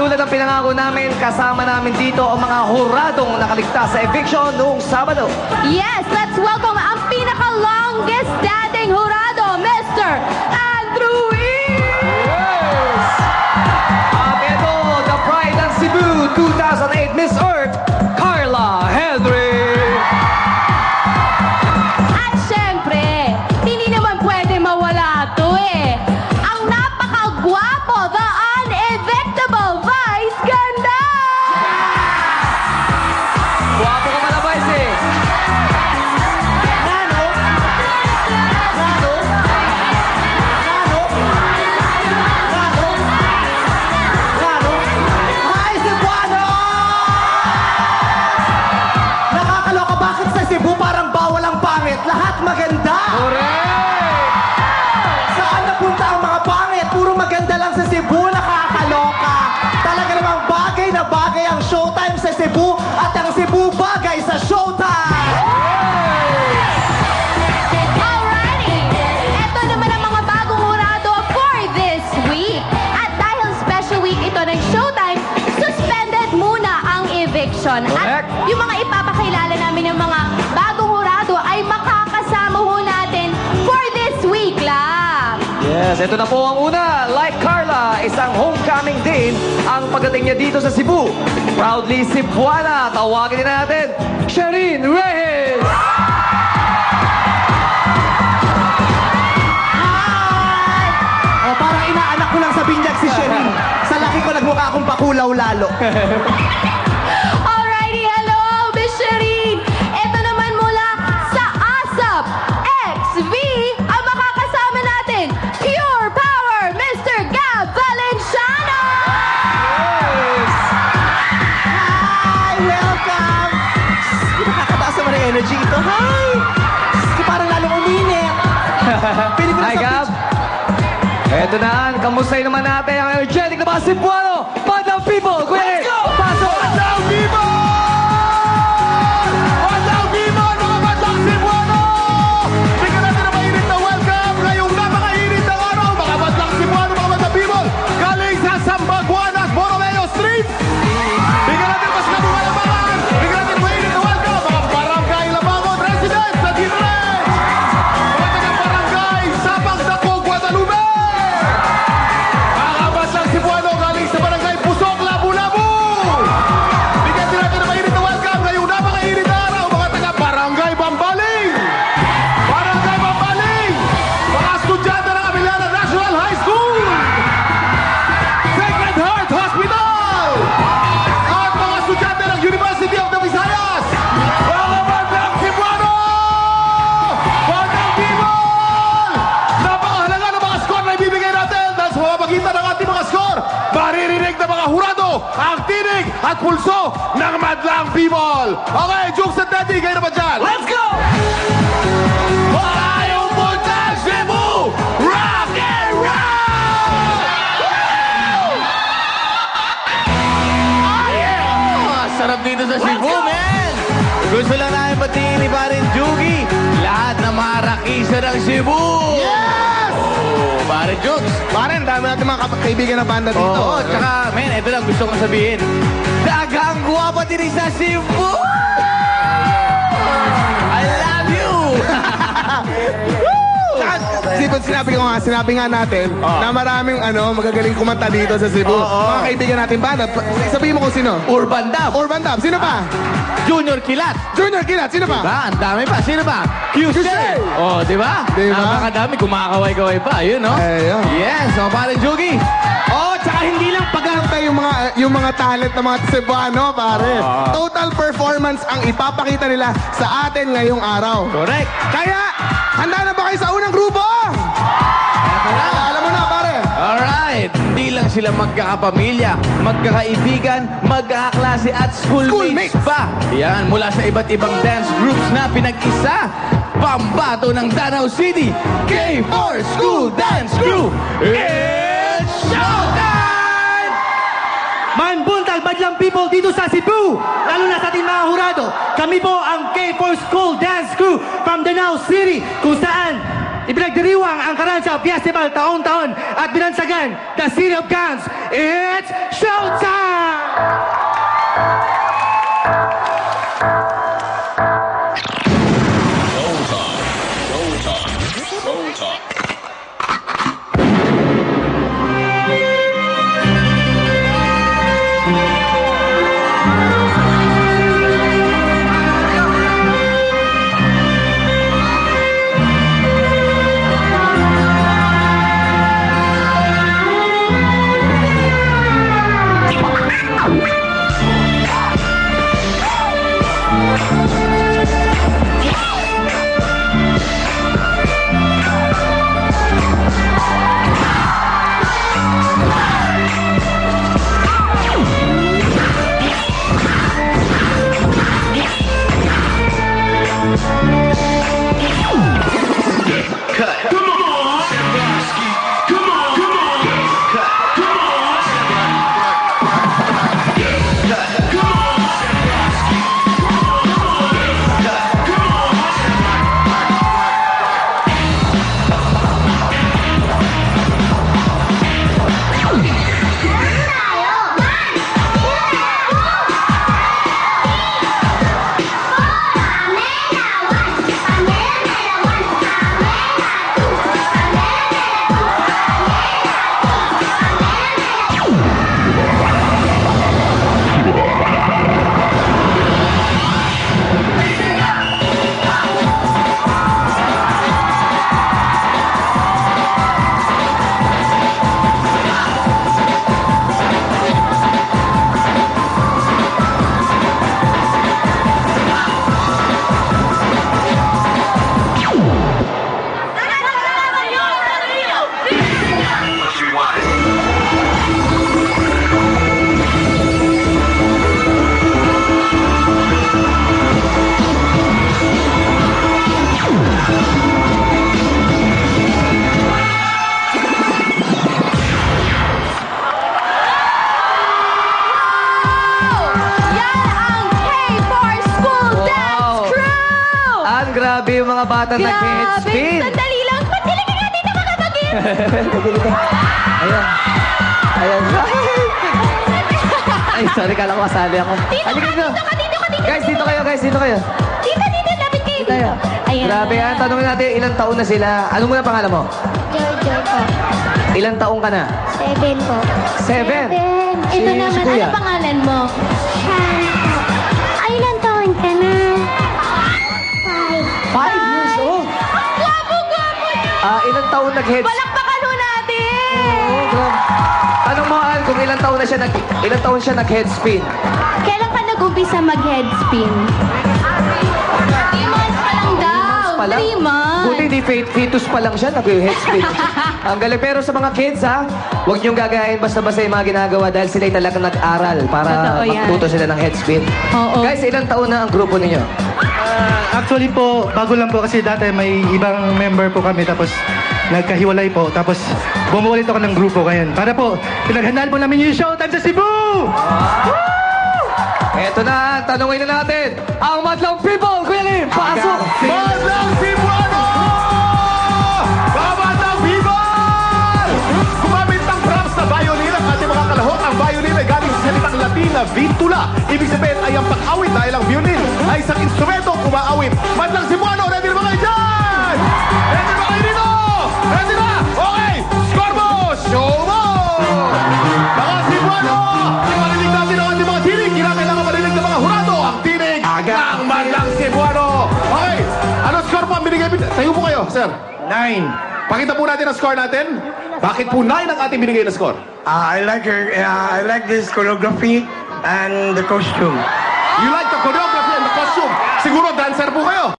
tulad ng pinangako namin, kasama namin dito ang mga huradong nakaligtas sa eviction noong Sabado. Yes, let's welcome ang pinaka-longest standing hurado, Mr. Andrew E. At ito, the Pride ng Cebu 2008 Miss Earth, Carla Henry. At syempre, hindi naman pwede mawala to eh. Ang napakagwapo, the unevictable Vice Ganda! Guwapo ka pala, Vice eh. Hi, Cebuano! Nakakaloka, bakit sa Cebu parang bawal ang pangit? Lahat maganda! Correct! Saan napunta ang mga pangit? Puro maganda lang sa Cebu, nakakaloka! Talaga namang bagay na bagay ang showtime sa Cebu at ang Cebu bagay sa showtime! Alrighty! Ito naman ang mga bagong hurado for this week. At dahil special week ito ng Showtime, suspended muna ang eviction. Correct. At yung mga ipapakilala namin ng mga bagong hurado ay makakasama ho natin for this week lang. Yes, ito na po ang una. Like Carla, isang homecoming din ang pagdating niya dito sa Cebu. Proudly Cebuana, tawagin din natin, Sherin Reyes! O, parang inaanak ko lang sa binyag si Sherin. Sa laki ko nagmukha akong pakulaw lalo. Alrighty, hello, Miss Sherin. Ito naman mula sa ASAP XV, ang makakasama natin, Pure Power, Mr. Gab Valenciano! Hi! Welcome! Nakakataas naman ang energy ito. Hi! Parang lalong uminit. Pili ko na Hi, sa Gab! pitch. Eto na, kamustahin naman natin ang energetic na mga Cebuano! Bandang people! Kuya, pasok! Bandang people! Bandang people! Mga bandang Cebuano! Bigyan natin ang mainit na welcome ngayong napakainit ng araw. Mga bandang Cebuano, mga bandang people! Galing sa Sambaguan at Borromeo Street! Bigyan natin mas kabumalabangan! Bigyan natin mainit na welcome! Mga barangay Labangon residents sa Dinrech! Mga taga-barangay Sabang Dako, Guadalupe! Mga bandang Cebuano galing sa barangay Pusok, Labu-Labu! Bigyan din natin ang mainit na welcome ngayong napakainit na araw, mga taga-barangay Bambaling! Barangay Bambaling! Mga estudyante ng Abiliana National High School! Sacred Heart Hospital! At mga estudyante ng University of the Visayas! Mga bandang Cebuano! Bandang people! Napakahalaga ng mga score na ibibigay natin dahil sa pamamagitan ng ating mga score, maririnig ng mga hurado ang tinig at pulso ng madlang people! Okay, Jukes at Teddy, kayo naman dyan! Let's go! Tayong puntang Cebu! Rock and roll! Oh, yeah! Sarap dito sa Cebu, man! Gusto lang namin batiin ni Parin Jugi. Lahat na marakisa ng Cebu! Yes! Oh, Parin Jukes! Paren, dami natin mga kaibigan na banda dito. Oo, tsaka, men, ito lang gusto kong sabihin. Dagang guwapa din sa Cebu! I love you! Tsaka, sinabi nga natin na maraming magagaling kumanta dito sa Cebu. Mga kaibigan natin banda. Sabihin mo kung sino. Urban Dub! Urban Dub. Sino pa? Junior Kilat! Junior Kilat. Sino pa? Diba? Ang dami pa. Sino ba? QC! Oh, di ba? Diba? Napakadami. Kumakaway-kaway pa. Yun, no? Ayun. Yes. So, Parin Jugi. Oh, tsaka hindi lang paghahantay yung mga talent ng mga Cebuano, pare. Total performance ang ipapakita nila sa atin ngayong araw. Correct. Kaya, handa na ba kayo sa unang grupo? Alam mo na, pare. Alright. Hindi lang sila magkakapamilya, magkakaibigan, magkakaklase at schoolmates Schoolmates. pa. Yan, mula sa iba't ibang dance groups na pinag-isa. Pambato ng Danau City, K4 School Dance Crew. It's showtime! Manbuntag badlang people dito sa Cebu, lalo na sa ating mga hurado. Kami po ang K4 School Dance Crew from Danau City, kung saan ipinagdiriwang ang Carranza Festival taon-taon at binansagan the City of Cans. It's showtime! Grabe yung mga bata nag-headspin. Sandali lang. Pagdilig ka dito mga kapatid. Ayan. Ayan. Ay, sorry, kala ko kasali ako. Halika dito. Guys, dito kayo, guys. Dito kayo. Dito, lapit kayo dito. Ayan. Grabe yan. Tanungin natin, ilang taon na sila? Ano muna pangalan mo? Jojo po. Ilang taong ka na? 7 po. 7? Ito Si naman, Kuya? ano pangalan mo? Shan po. Ay, ilang taon ka na? 5 years old. Gwapo niyo. Ilang taon nag-headspin? Palakpakan ho natin. Oo, grabe. Tanong mo, Al, kung ilang taon siya nag-headspin? Kailan ka nag-umpisa mag-headspin? 3 months pa lang daw. Pa lang? 3 months. Buti di fetus pa lang siya, nag-headspin. Ang galing. Pero sa mga kids, ha, huwag niyong gagayahin basta-basta yung mga ginagawa dahil sila'y talagang nag-aral para Totoo yan. magtuto sila ng headspin. Oo. Guys, ilang taon na ang grupo ninyo? Actually po, bago lang po kasi dati may ibang member po kami tapos nagkahiwalay po. Tapos bumuulit ako ng grupo ngayon. Para po, pinaghandaan po namin yung showtime sa Cebu! Eto na, tanungin na natin ang Madlang People. Kuya Lim, pasok! Madlang Cebuano! Madlang People! Gumamit ng props na violin ang ating mga kalahok. Ang violin ay galing sa salitang Latin na vintula. Ibig sabihin ay ang pag-awit dahil ang violin ay isang instrumento kumaawit. Madlang Cebuano, ready na ba kayo dyan? Ready na ba kayo dito? Ready na? Okay! Score mo! Show mo! Mga Cebuano! Marinig natin ang ating mga tinig. Kinakailangan marinig ng mga hurado ang tinig ng Madlang Cebuano. Okay! Ano score po ang binigay? Tayo po kayo, sir. 9. Pakita po natin ang score natin. Bakit po 9 ang ating binigay na score? I like this choreography and the costume. You like the choreography and the costume. Siguro dancer po kayo.